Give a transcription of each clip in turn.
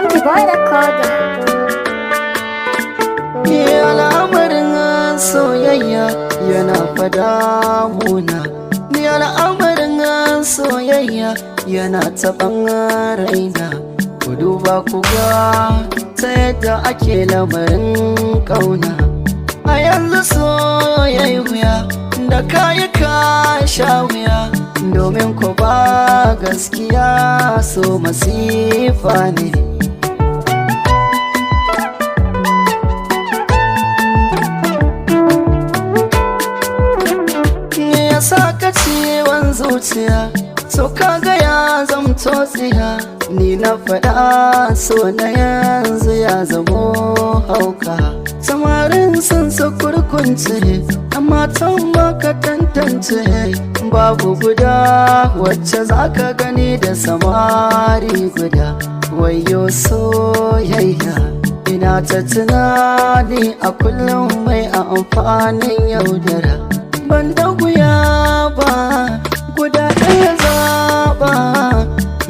MD Boy Recorder. Al'amarin soyayya yana fada muna. Ni al'amarin soyayya yana taɓan raina. Ku duba ku ga ta yadda ake lamarin ƙauna. A yanzu soyayya da kayi ka sha wuya, domin ku ba gaskiya so masifa ne. Saka ciwon zuciya so kaga ya zamto tsiya. Ni na faɗa so na yanzu ya zamo hauka. Samarin sun su kurkunce amma tan baka tantance. Babu guda wacce zaka gani da samari guda. Wayo soyayya ina ta tunani a kullum mai amfanin yaudara. Ban da wuya ba guda ɗaya zaɓa,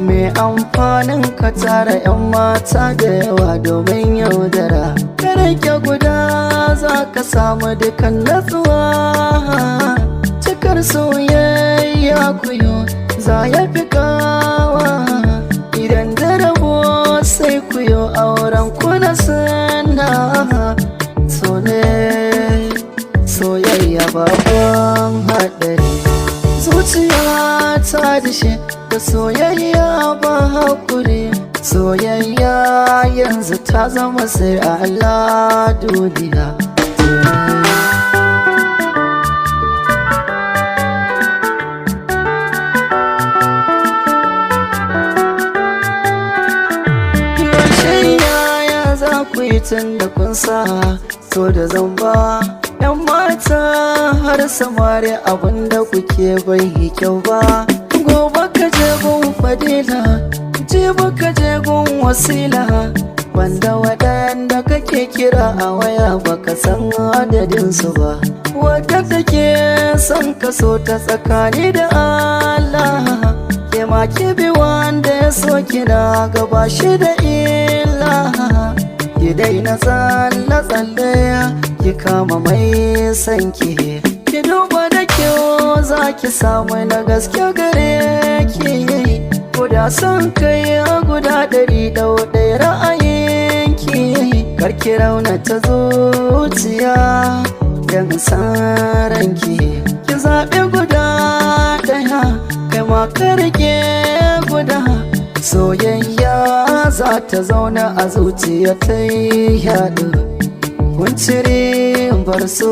mai amfanin ka tara 'yan mata da yawa domin yaudara. Ka rage guda za ka samu dukan natsuwa. Cikar soyayya kuyo za ya fi kawa. Idan da rabo sai kuyo auren kuna suna. So ne soyayya babban haɗari. Zuciya ta dishe da soyayya ba haƙuri. Soyayya yanzu ta zama sai Allah duniya. Yaya za ku yi tun da kun sa so da zamba? 'Yan mata har samari abinda kuke bai yi kyau ba. Gobe ka je gun fadila, jibi ka je gun wasila. Wanda waɗanda kake kira a waya baka san adadinsu ba. Wadda take son ka so ta tsakani da Allah. Ke ma ki bi wanda ya so kina gaba shi da illa. Ki daina tsalle-tsalle ki kama mai sanki. Ki duba da kyau za ki samu na gaske gare ki. Guda son kai guda ɗari ɗau ɗaya ra'ayinki. Karki raunata zuciya don san ranki. Ki zaɓi guda ɗaya kai ma ka rike guda. Soyayya za ta zauna a zuciya ta yi yaɗo. Kun cire bar so.